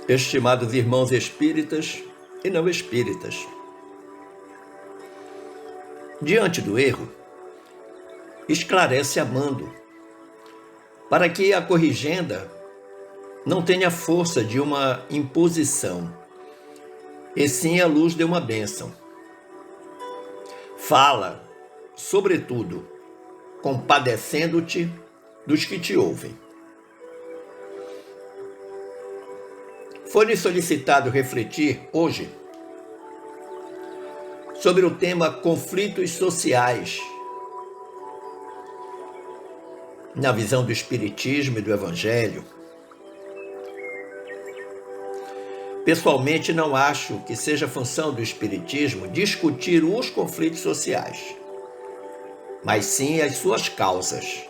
Estimados irmãos espíritas e não espíritas, diante do erro, esclarece amando, para que a corrigenda não tenha força de uma imposição, e sim a luz de uma bênção. Fala, sobretudo, compadecendo-te dos que te ouvem. Foi-lhe solicitado refletir hoje sobre o tema conflitos sociais, na visão do Espiritismo e do Evangelho. Pessoalmente, não acho que seja função do Espiritismo discutir os conflitos sociais, mas sim as suas causas,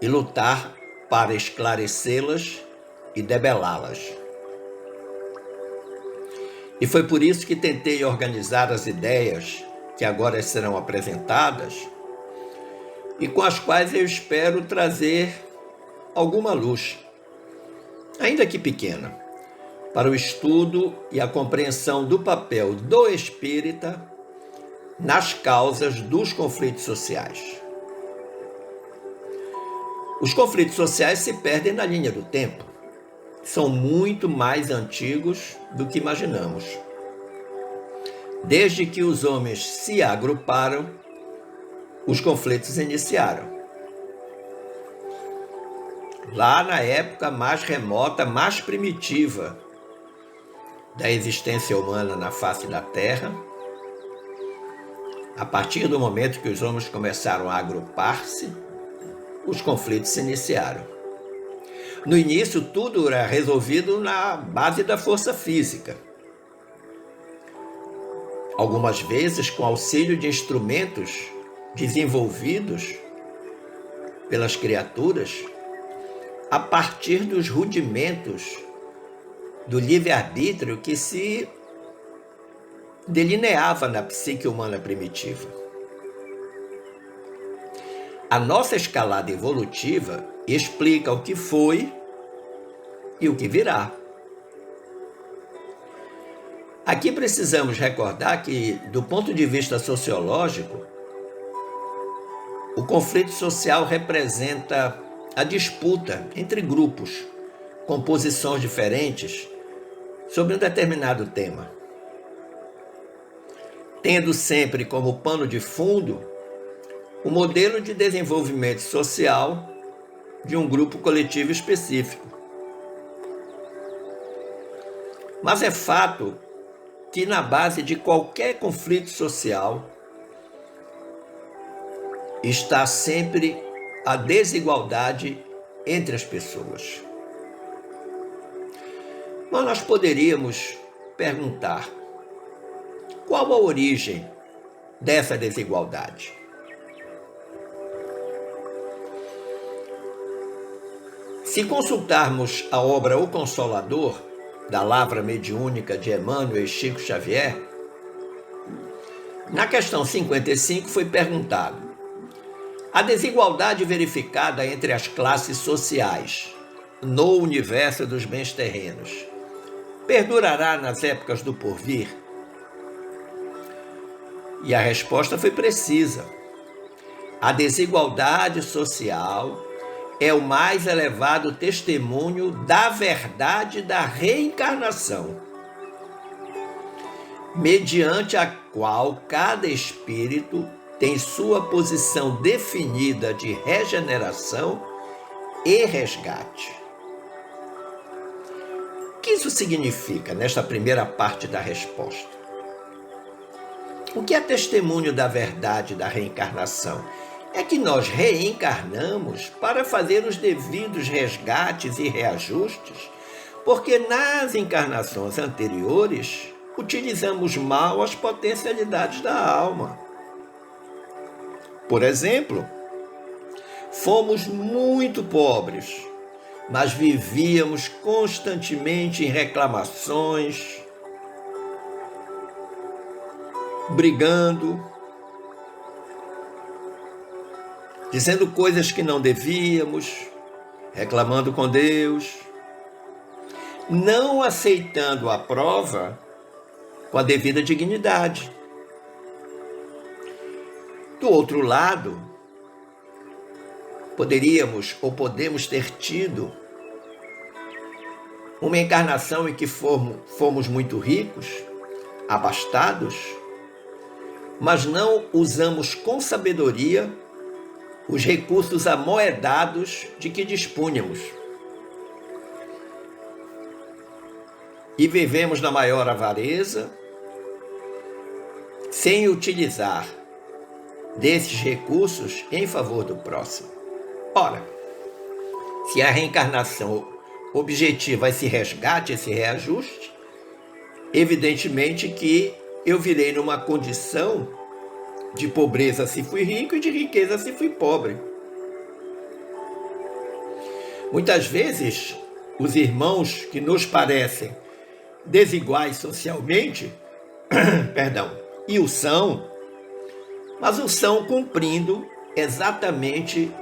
e lutar para esclarecê-las e debelá-las. E foi por isso que tentei organizar as ideias que agora serão apresentadas e com as quais eu espero trazer alguma luz, ainda que pequena, para o estudo e a compreensão do papel do espírita nas causas dos conflitos sociais. Os conflitos sociais se perdem na linha do tempo. São muito mais antigos do que imaginamos. Desde que os homens se agruparam, os conflitos iniciaram. Lá na época mais remota, mais primitiva da existência humana na face da Terra, a partir do momento que os homens começaram a agrupar-se, os conflitos se iniciaram. No início, tudo era resolvido na base da força física. Algumas vezes com auxílio de instrumentos desenvolvidos pelas criaturas a partir dos rudimentos do livre-arbítrio que se delineava na psique humana primitiva. A nossa escalada evolutiva explica o que foi e o que virá. Aqui precisamos recordar que, do ponto de vista sociológico, o conflito social representa a disputa entre grupos com posições diferentes sobre um determinado tema, tendo sempre como pano de fundo o modelo de desenvolvimento social de um grupo coletivo específico. Mas é fato que na base de qualquer conflito social está sempre a desigualdade entre as pessoas. Mas nós poderíamos perguntar: qual a origem dessa desigualdade? Se consultarmos a obra O Consolador, da Lavra Mediúnica de Emmanuel e Chico Xavier, na questão 55 foi perguntado: a desigualdade verificada entre as classes sociais no universo dos bens terrenos perdurará nas épocas do porvir? E a resposta foi precisa. A desigualdade social é o mais elevado testemunho da verdade da reencarnação, mediante a qual cada espírito tem sua posição definida de regeneração e resgate. O que isso significa nesta primeira parte da resposta? O que é testemunho da verdade da reencarnação? É que nós reencarnamos para fazer os devidos resgates e reajustes, porque nas encarnações anteriores utilizamos mal as potencialidades da alma. Por exemplo, fomos muito pobres, mas vivíamos constantemente em reclamações, brigando, dizendo coisas que não devíamos, reclamando com Deus. não aceitando a prova com a devida dignidade. Do outro lado, podemos ter tido uma encarnação em que fomos muito ricos, abastados, mas não usamos com sabedoria os recursos amoedados de que dispunhamos. E vivemos na maior avareza, sem utilizar desses recursos em favor do próximo. Ora, se a reencarnação objetiva esse resgate, esse reajuste, evidentemente que eu virei numa condição de pobreza se fui rico e de riqueza se fui pobre. Muitas vezes, os irmãos que nos parecem desiguais socialmente, e o são, mas o são cumprindo exatamente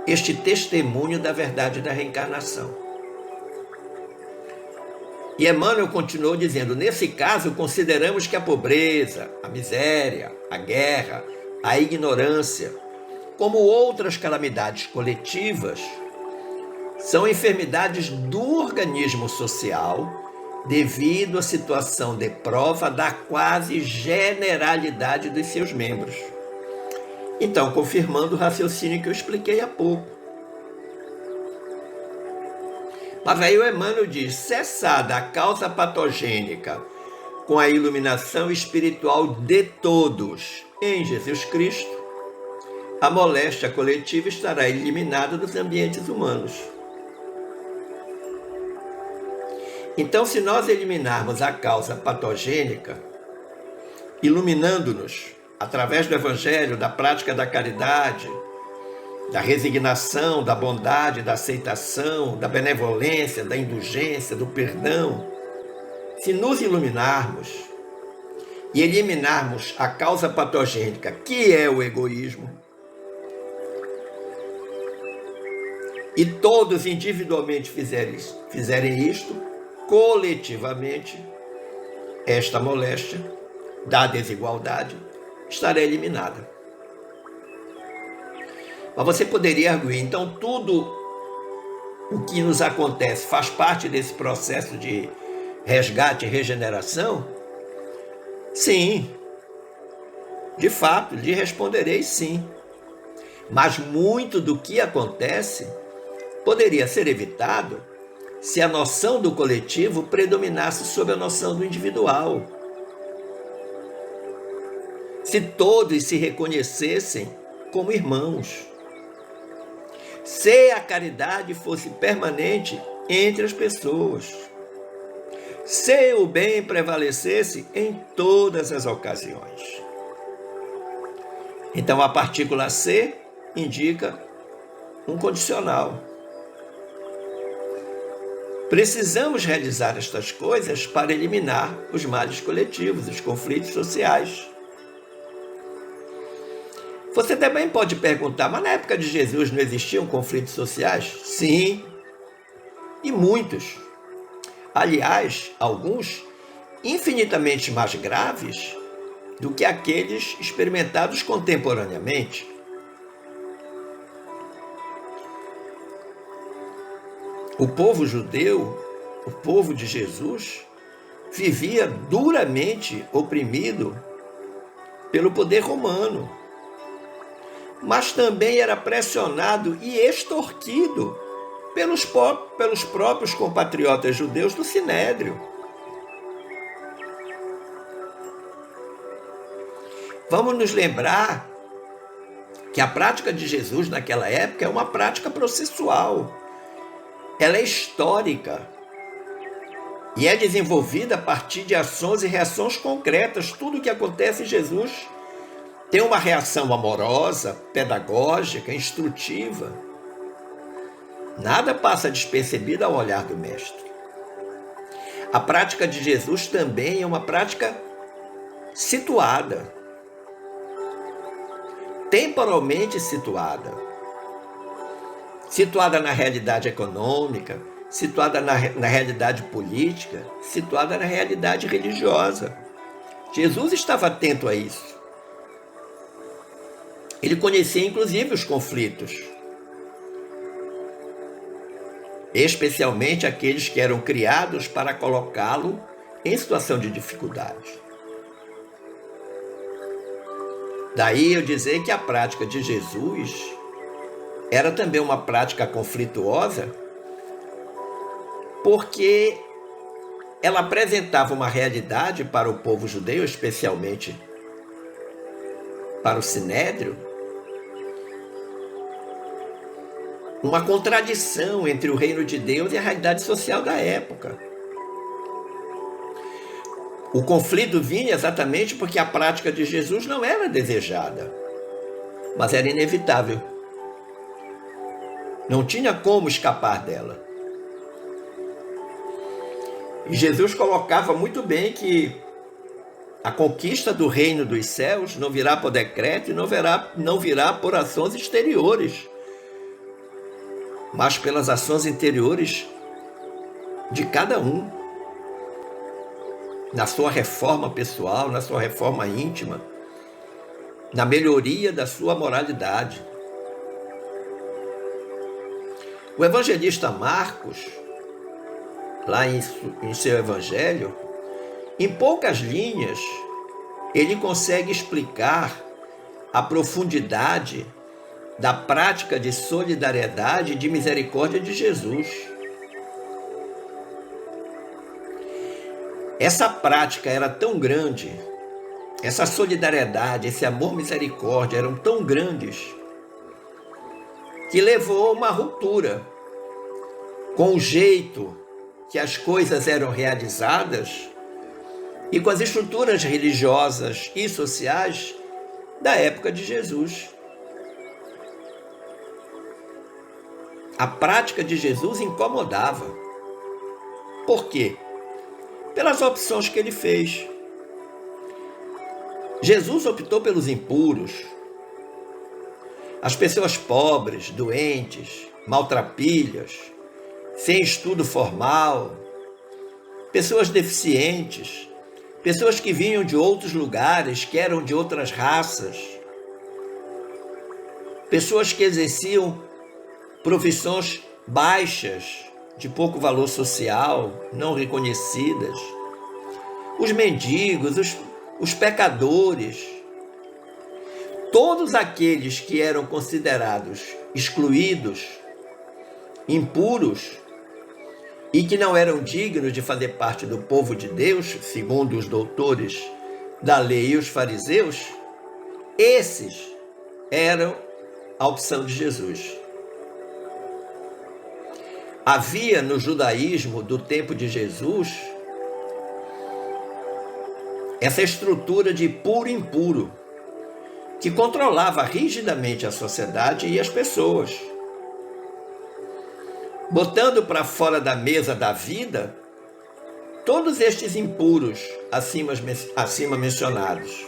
este testemunho da verdade da reencarnação. E Emmanuel continuou dizendo, nesse caso, consideramos que a pobreza, a miséria, a guerra, a ignorância, como outras calamidades coletivas, são enfermidades do organismo social devido à situação de prova da quase generalidade dos seus membros. Então, confirmando o raciocínio que eu expliquei há pouco. Mas aí o Emmanuel diz, cessada a causa patogênica com a iluminação espiritual de todos em Jesus Cristo, a moléstia coletiva estará eliminada dos ambientes humanos. Então, se nós eliminarmos a causa patogênica, iluminando-nos através do Evangelho, da prática da caridade, da resignação, da bondade, da aceitação, da benevolência, da indulgência, do perdão, se nos iluminarmos e eliminarmos a causa patogênica, que é o egoísmo, e todos individualmente fizerem isto, coletivamente, esta moléstia da desigualdade estará eliminada. Mas você poderia arguir, então tudo o que nos acontece faz parte desse processo de resgate e regeneração? Sim, de fato, lhe responderei sim. Mas muito do que acontece poderia ser evitado se a noção do coletivo predominasse sobre a noção do individual. Se todos se reconhecessem como irmãos. Se a caridade fosse permanente entre as pessoas. Se o bem prevalecesse em todas as ocasiões. Então a partícula C indica um condicional. Precisamos realizar estas coisas para eliminar os males coletivos, os conflitos sociais. Você também pode perguntar, mas na época de Jesus não existiam conflitos sociais? Sim, e muitos. Aliás, alguns infinitamente mais graves do que aqueles experimentados contemporaneamente. O povo judeu, o povo de Jesus, vivia duramente oprimido pelo poder romano, mas também era pressionado e extorquido pelos próprios compatriotas judeus do Sinédrio. Vamos nos lembrar que a prática de Jesus naquela época é uma prática processual. Ela é histórica e é desenvolvida a partir de ações e reações concretas. Tudo o que acontece em Jesus tem uma reação amorosa, pedagógica, instrutiva. Nada passa despercebido ao olhar do Mestre. A prática de Jesus também é uma prática situada, temporalmente situada na realidade econômica, situada na realidade política, situada na realidade religiosa. Jesus estava atento a isso. Ele conhecia inclusive os conflitos, especialmente aqueles que eram criados para colocá-lo em situação de dificuldade. Daí eu dizer que a prática de Jesus era também uma prática conflituosa, porque ela apresentava uma realidade para o povo judeu, especialmente para o Sinédrio, uma contradição entre o reino de Deus e a realidade social da época. O conflito vinha exatamente porque a prática de Jesus não era desejada, mas era inevitável. Não tinha como escapar dela. E Jesus colocava muito bem que a conquista do reino dos céus não virá por decreto e não virá por ações exteriores, mas pelas ações interiores de cada um, na sua reforma pessoal, na sua reforma íntima, na melhoria da sua moralidade. O evangelista Marcos, lá em seu evangelho, em poucas linhas, ele consegue explicar a profundidade da prática de solidariedade e de misericórdia de Jesus. Essa prática era tão grande, essa solidariedade, esse amor misericórdia eram tão grandes, que levou a uma ruptura com o jeito que as coisas eram realizadas e com as estruturas religiosas e sociais da época de Jesus. A prática de Jesus incomodava. Por quê? Pelas opções que ele fez. Jesus optou pelos impuros, as pessoas pobres, doentes, maltrapilhas, sem estudo formal, pessoas deficientes, pessoas que vinham de outros lugares, que eram de outras raças, pessoas que exerciam profissões baixas, de pouco valor social, não reconhecidas, os mendigos, os pecadores, todos aqueles que eram considerados excluídos, impuros e que não eram dignos de fazer parte do povo de Deus, segundo os doutores da lei e os fariseus, esses eram a opção de Jesus. Havia no judaísmo do tempo de Jesus essa estrutura de puro e impuro, que controlava rigidamente a sociedade e as pessoas, botando para fora da mesa da vida todos estes impuros acima mencionados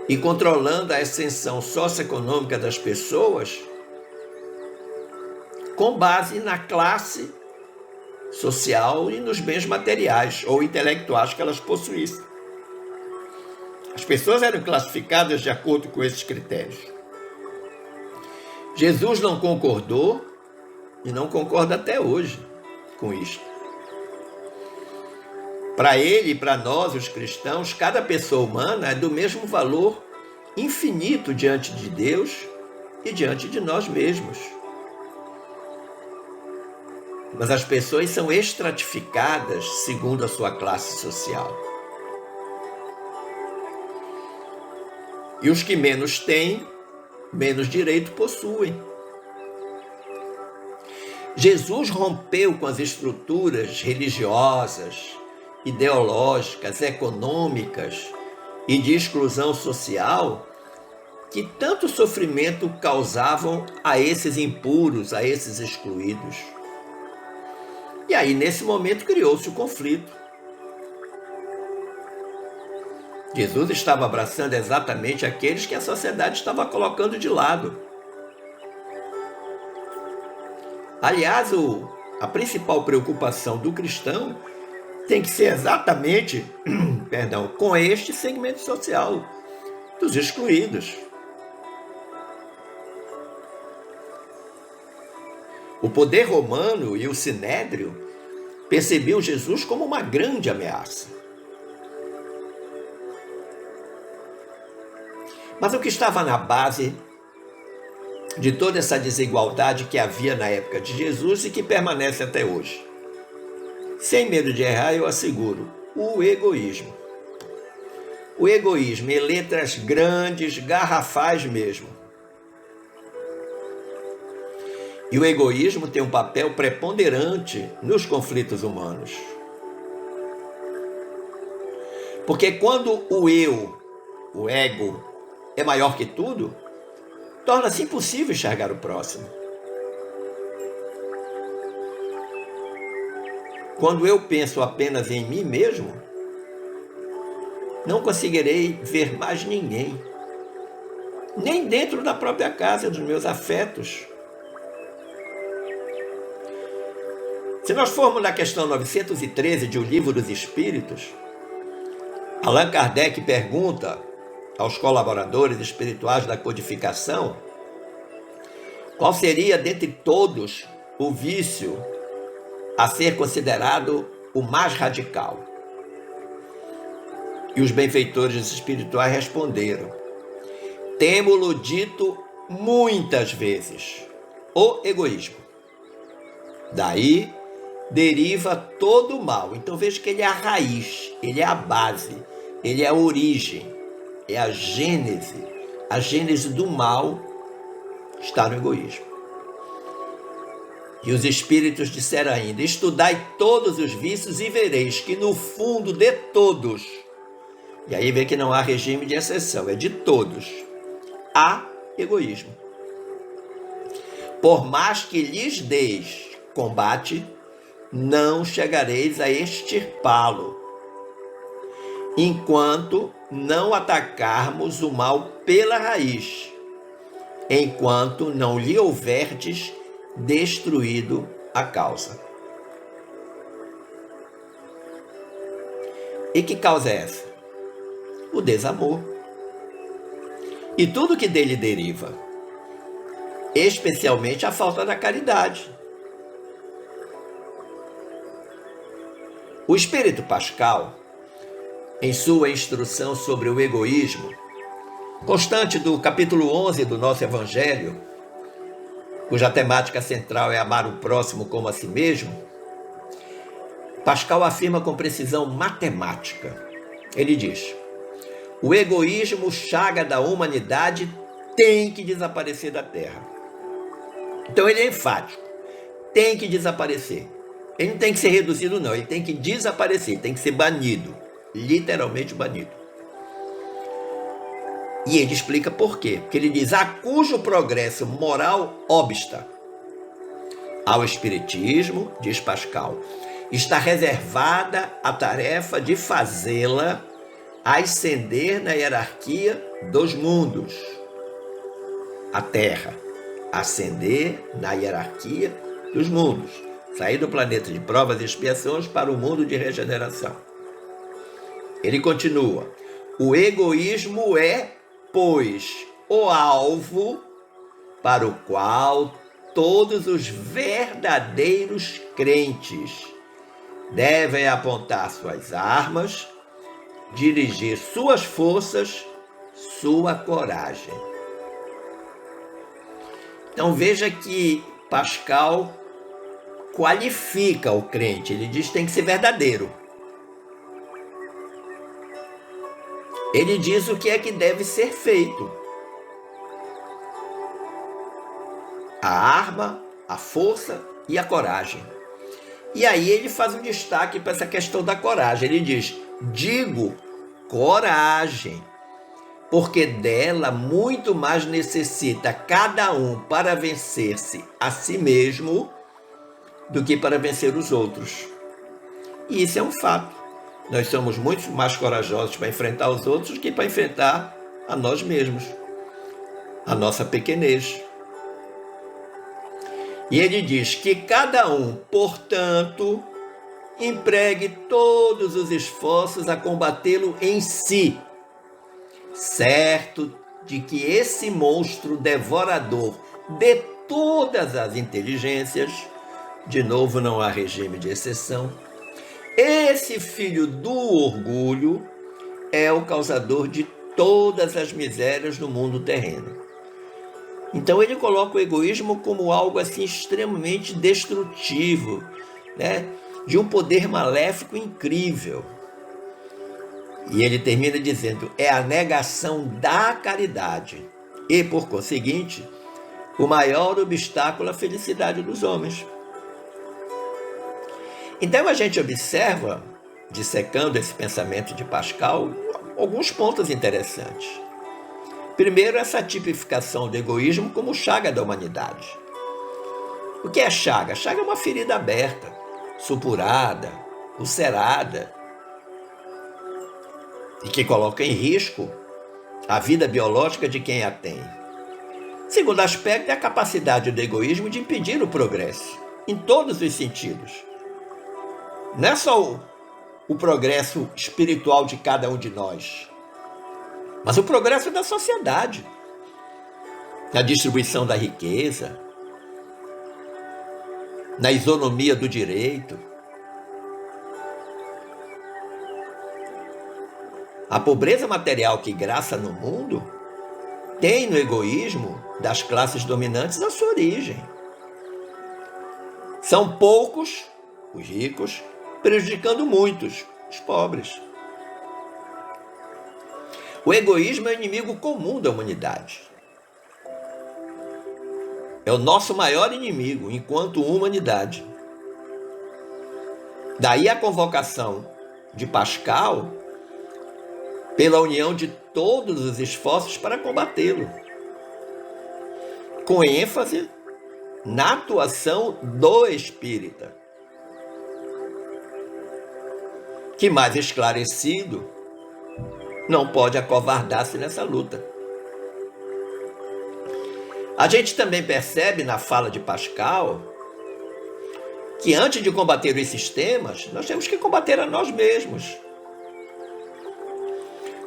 e controlando a ascensão socioeconômica das pessoas com base na classe social e nos bens materiais ou intelectuais que elas possuíssem. As pessoas eram classificadas de acordo com esses critérios. Jesus não concordou e não concorda até hoje com isto. Para ele e para nós, os cristãos, cada pessoa humana é do mesmo valor infinito diante de Deus e diante de nós mesmos. Mas as pessoas são estratificadas segundo a sua classe social. E os que menos têm, menos direito possuem. Jesus rompeu com as estruturas religiosas, ideológicas, econômicas e de exclusão social que tanto sofrimento causavam a esses impuros, a esses excluídos. E aí, nesse momento, criou-se o conflito. Jesus estava abraçando exatamente aqueles que a sociedade estava colocando de lado. Aliás, a principal preocupação do cristão tem que ser exatamente, com este segmento social dos excluídos. O poder romano e o sinédrio percebiam Jesus como uma grande ameaça. Mas o que estava na base de toda essa desigualdade que havia na época de Jesus e que permanece até hoje? Sem medo de errar, eu asseguro, o egoísmo. O egoísmo em letras grandes, garrafais mesmo. E o egoísmo tem um papel preponderante nos conflitos humanos. Porque quando o eu, o ego, é maior que tudo, torna-se impossível enxergar o próximo. Quando eu penso apenas em mim mesmo, não conseguirei ver mais ninguém, nem dentro da própria casa, dos meus afetos. Se nós formos na questão 913 de O Livro dos Espíritos, Allan Kardec pergunta aos colaboradores espirituais da codificação qual seria, dentre todos, o vício a ser considerado o mais radical. E os benfeitores espirituais responderam: temo-lo dito muitas vezes, o egoísmo. Daí deriva todo o mal. Então veja que ele é a raiz, ele é a base, ele é a origem, é a gênese. A gênese do mal está no egoísmo. E os espíritos disseram ainda: estudai todos os vícios e vereis que no fundo de todos, e aí vê que não há regime de exceção, é de todos, há egoísmo. Por mais que lhes deis combate, não chegareis a extirpá-lo, enquanto não atacarmos o mal pela raiz, enquanto não lhe houverdes destruído a causa. E que causa é essa? O desamor. E tudo que dele deriva, especialmente a falta da caridade. O Espírito Pascal, em sua instrução sobre o egoísmo, constante do capítulo 11 do nosso Evangelho, cuja temática central é amar o próximo como a si mesmo, Pascal afirma com precisão matemática. Ele diz: o egoísmo, chaga da humanidade, tem que desaparecer da Terra. Então ele é enfático, tem que desaparecer. Ele não tem que ser reduzido, não, ele tem que desaparecer, tem que ser banido, literalmente banido. E ele explica por quê. Porque ele diz: a cujo progresso moral obsta ao espiritismo, diz Pascal, está reservada a tarefa de fazê-la ascender na hierarquia dos mundos. A Terra, ascender na hierarquia dos mundos. Sair do planeta de provas e expiações para o mundo de regeneração. Ele continua: o egoísmo é, pois, o alvo para o qual todos os verdadeiros crentes devem apontar suas armas, dirigir suas forças, sua coragem. Então veja que Pascal qualifica o crente. Ele diz que tem que ser verdadeiro. Ele diz o que é que deve ser feito. A arma, a força e a coragem. E aí ele faz um destaque para essa questão da coragem. Ele diz: digo coragem, porque dela muito mais necessita cada um para vencer-se a si mesmo do que para vencer os outros. E isso é um fato. Nós somos muito mais corajosos para enfrentar os outros do que para enfrentar a nós mesmos, a nossa pequenez. E ele diz que cada um, portanto, empregue todos os esforços a combatê-lo em si, certo de que esse monstro devorador de todas as inteligências, de novo não há regime de exceção, esse filho do orgulho é o causador de todas as misérias do mundo terreno. Então ele coloca o egoísmo como algo assim extremamente destrutivo, né? De um poder maléfico incrível. E ele termina dizendo, é a negação da caridade e, por conseguinte, o maior obstáculo à felicidade dos homens. Então a gente observa, dissecando esse pensamento de Pascal, alguns pontos interessantes. Primeiro, essa tipificação do egoísmo como chaga da humanidade. O que é chaga? Chaga é uma ferida aberta, supurada, ulcerada, e que coloca em risco a vida biológica de quem a tem. Segundo aspecto é a capacidade do egoísmo de impedir o progresso, em todos os sentidos. Não é só o progresso espiritual de cada um de nós, mas o progresso da sociedade, na distribuição da riqueza, na isonomia do direito. A pobreza material que graça no mundo tem no egoísmo das classes dominantes a sua origem. São poucos, os ricos, prejudicando muitos, os pobres. O egoísmo é o inimigo comum da humanidade. É o nosso maior inimigo enquanto humanidade. Daí a convocação de Pascal pela união de todos os esforços para combatê-lo, com ênfase na atuação do espírita, que mais esclarecido não pode acovardar-se nessa luta. A gente também percebe na fala de Pascal que antes de combater os sistemas, nós temos que combater a nós mesmos.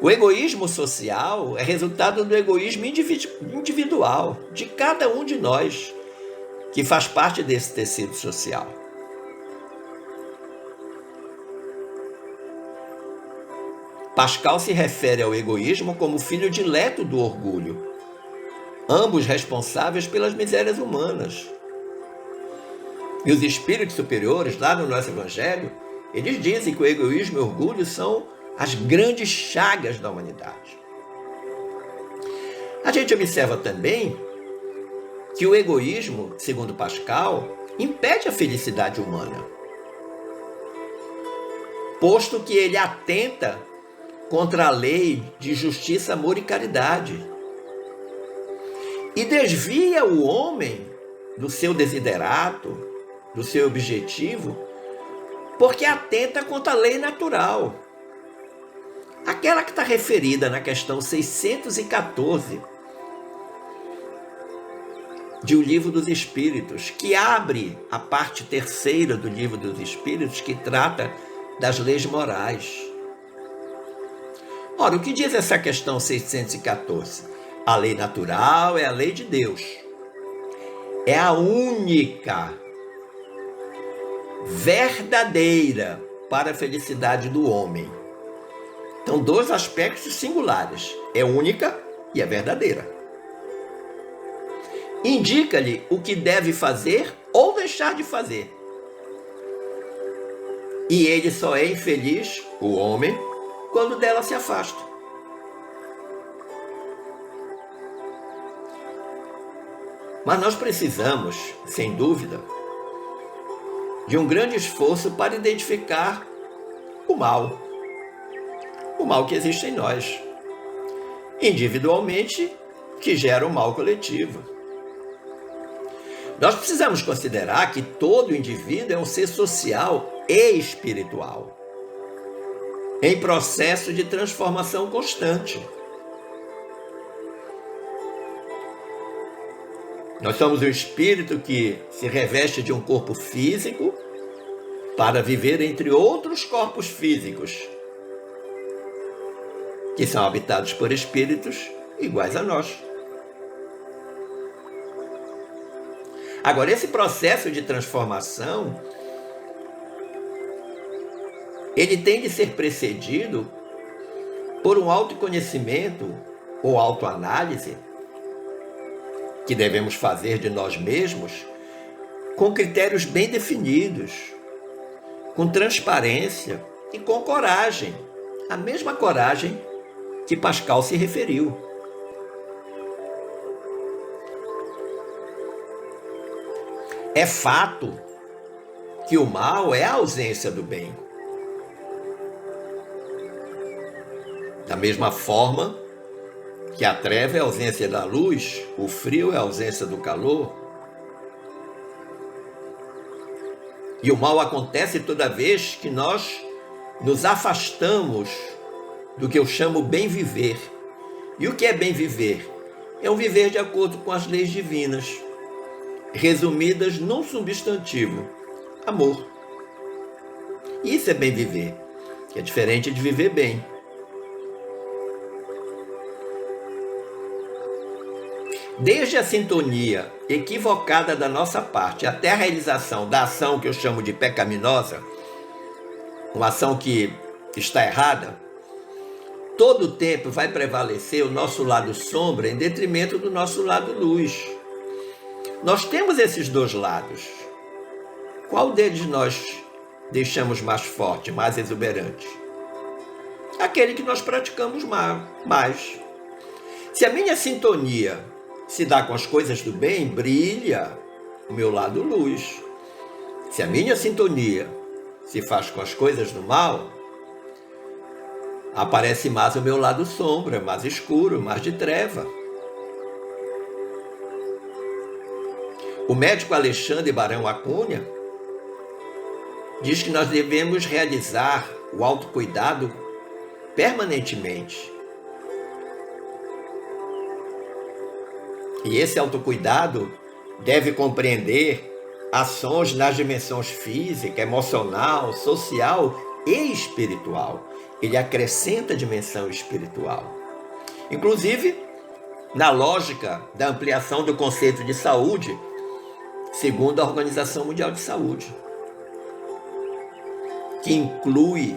O egoísmo social é resultado do egoísmo individual de cada um de nós, que faz parte desse tecido social. Pascal se refere ao egoísmo como filho dileto do orgulho, ambos responsáveis pelas misérias humanas. E os espíritos superiores, lá no nosso Evangelho, eles dizem que o egoísmo e o orgulho são as grandes chagas da humanidade. A gente observa também que o egoísmo, segundo Pascal, impede a felicidade humana, posto que ele atenta contra a lei de justiça, amor e caridade e desvia o homem do seu desiderato, do seu objetivo, porque atenta contra a lei natural, aquela que está referida na questão 614 de O Livro dos Espíritos, que abre a parte terceira do Livro dos Espíritos, que trata das leis morais. Ora, o que diz essa questão 614? A lei natural é a lei de Deus. É a única, verdadeira para a felicidade do homem. Então, dois aspectos singulares. É única e é verdadeira. Indica-lhe o que deve fazer ou deixar de fazer. E ele só é infeliz, o homem, quando dela se afasta. Mas nós precisamos, sem dúvida, de um grande esforço para identificar o mal que existe em nós, individualmente, que gera o mal coletivo. Nós precisamos considerar que todo indivíduo é um ser social e espiritual, em processo de transformação constante. Nós somos um espírito que se reveste de um corpo físico para viver entre outros corpos físicos, que são habitados por espíritos iguais a nós. Agora, esse processo de transformação, ele tem de ser precedido por um autoconhecimento ou autoanálise que devemos fazer de nós mesmos com critérios bem definidos, com transparência e com coragem, a mesma coragem que Pascal se referiu. É fato que o mal é a ausência do bem. Da mesma forma que a treva é a ausência da luz, o frio é a ausência do calor. E o mal acontece toda vez que nós nos afastamos do que eu chamo bem viver. E o que é bem viver? É um viver de acordo com as leis divinas, resumidas num substantivo: amor. Isso é bem viver, que é diferente de viver bem. Desde a sintonia equivocada da nossa parte até a realização da ação que eu chamo de pecaminosa, uma ação que está errada, todo o tempo vai prevalecer o nosso lado sombra em detrimento do nosso lado luz. Nós temos esses dois lados. Qual deles nós deixamos mais forte, mais exuberante? Aquele que nós praticamos mais. Se a minha sintonia se dá com as coisas do bem, brilha o meu lado luz. Se a minha sintonia se faz com as coisas do mal, aparece mais o meu lado sombra, mais escuro, mais de treva. O médico Alexandre Barão Acunha diz que nós devemos realizar o autocuidado permanentemente. E esse autocuidado deve compreender ações nas dimensões física, emocional, social e espiritual. Ele acrescenta a dimensão espiritual. Inclusive, na lógica da ampliação do conceito de saúde, segundo a Organização Mundial de Saúde, que inclui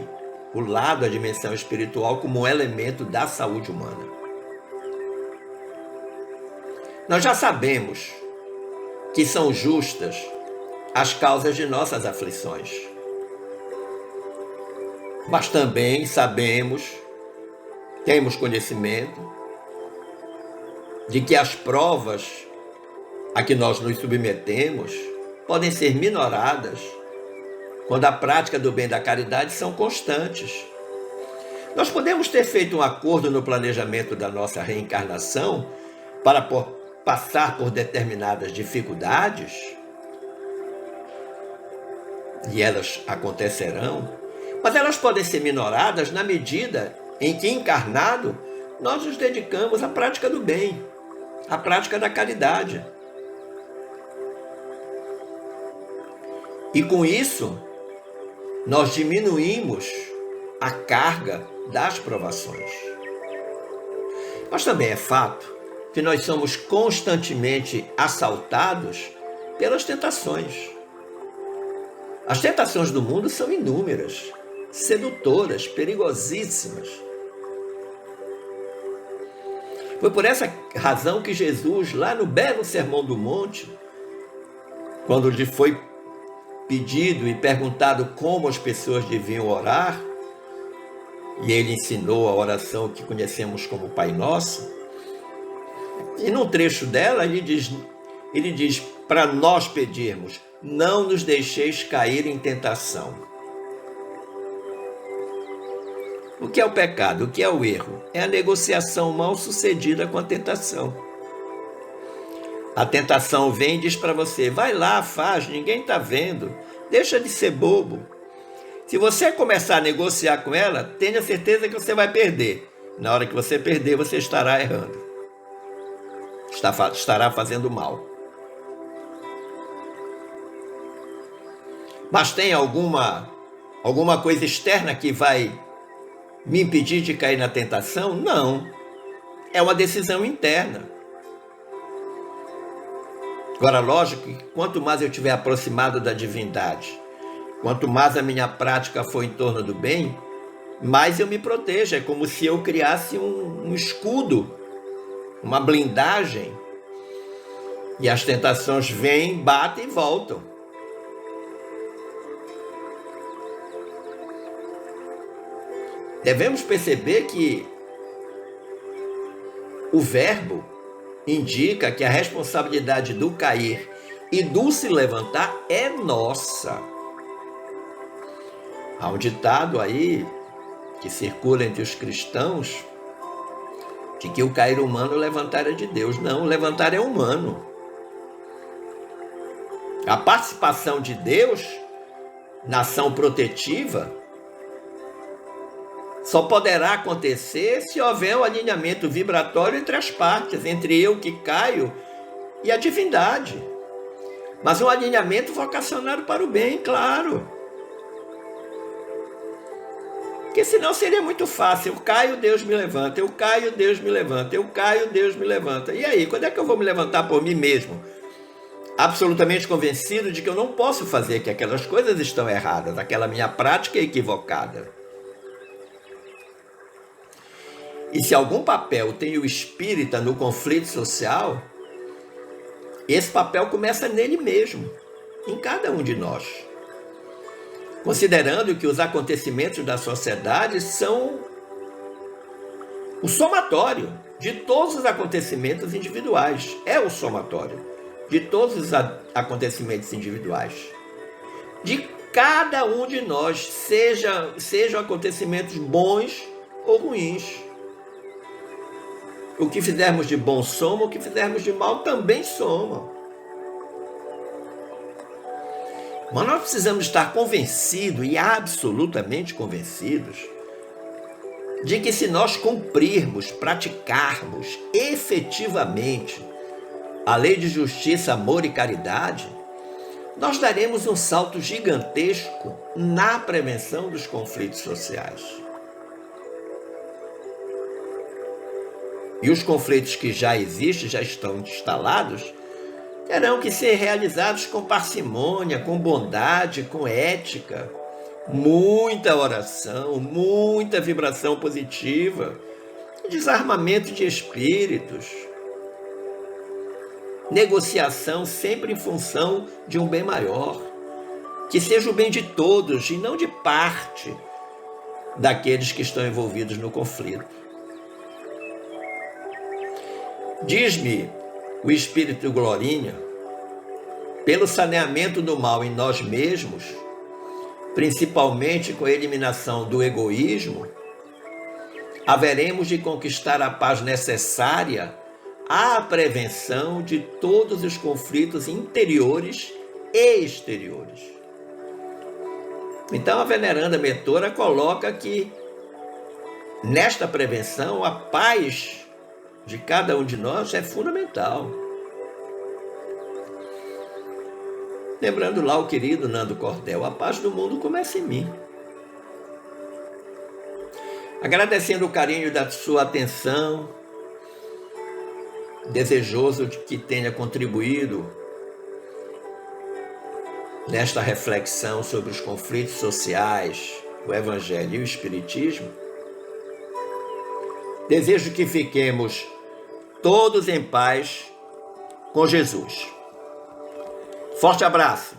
o lado, a dimensão espiritual, como um elemento da saúde humana. Nós já sabemos que são justas as causas de nossas aflições. Mas também sabemos, temos conhecimento de que as provas a que nós nos submetemos podem ser minoradas quando a prática do bem e da caridade são constantes. Nós podemos ter feito um acordo no planejamento da nossa reencarnação para passar por determinadas dificuldades, e elas acontecerão, mas elas podem ser minoradas na medida em que, encarnado, nós nos dedicamos à prática do bem, à prática da caridade. E com isso, nós diminuímos a carga das provações. Mas também é fato que nós somos constantemente assaltados pelas tentações. As tentações do mundo são inúmeras, sedutoras, perigosíssimas. Foi por essa razão que Jesus, lá no belo Sermão do Monte, quando lhe foi pedido e perguntado como as pessoas deviam orar, e ele ensinou a oração que conhecemos como Pai Nosso, e num trecho dela ele diz para nós pedirmos: não nos deixeis cair em tentação. O que é o pecado? O que é o erro? É a negociação mal sucedida com a tentação. A tentação vem e diz para você: vai lá, faz, ninguém está vendo, deixa de ser bobo. Se você começar a negociar com ela, tenha certeza que você vai perder. Na hora que você perder, você estará errando. Estará fazendo mal. Mas tem alguma coisa externa que vai me impedir de cair na tentação? Não. É uma decisão interna. Agora, lógico que quanto mais eu estiver aproximado da divindade, quanto mais a minha prática for em torno do bem, mais eu me protejo. É como se eu criasse um escudo, uma blindagem. E as tentações vêm, batem e voltam. Devemos perceber que o verbo indica que a responsabilidade do cair e do se levantar é nossa. Há um ditado aí que circula entre os cristãos de que o cair humano, o levantar é de Deus. Não, o levantar é humano. A participação de Deus na ação protetiva só poderá acontecer se houver um alinhamento vibratório entre as partes, entre eu que caio e a divindade. Mas um alinhamento vocacionado para o bem, claro. Porque senão seria muito fácil. Eu caio, Deus me levanta. Eu caio, Deus me levanta. Eu caio, Deus me levanta. E aí, quando é que eu vou me levantar por mim mesmo? Absolutamente convencido de que eu não posso fazer, que aquelas coisas estão erradas, aquela minha prática é equivocada. E se algum papel tem o espírita no conflito social, esse papel começa nele mesmo, em cada um de nós. Considerando que os acontecimentos da sociedade são o somatório de todos os acontecimentos individuais. É o somatório de todos os acontecimentos individuais. De cada um de nós, sejam acontecimentos bons ou ruins. O que fizermos de bom soma, o que fizermos de mal também soma. Mas nós precisamos estar convencidos e absolutamente convencidos de que se nós cumprirmos, praticarmos efetivamente a lei de justiça, amor e caridade, nós daremos um salto gigantesco na prevenção dos conflitos sociais. E os conflitos que já existem, já estão instalados, terão que ser realizados com parcimônia, com bondade, com ética, muita oração, muita vibração positiva, desarmamento de espíritos, negociação sempre em função de um bem maior, que seja o bem de todos e não de parte daqueles que estão envolvidos no conflito. Diz-me o Espírito Glorinha, pelo saneamento do mal em nós mesmos, principalmente com a eliminação do egoísmo, haveremos de conquistar a paz necessária à prevenção de todos os conflitos interiores e exteriores. Então a veneranda mentora coloca que nesta prevenção a paz de cada um de nós é fundamental. Lembrando lá o querido Nando Cordel, a paz do mundo começa em mim. Agradecendo o carinho da sua atenção, desejoso de que tenha contribuído nesta reflexão sobre os conflitos sociais, o Evangelho e o Espiritismo, desejo que fiquemos todos em paz com Jesus. Forte abraço!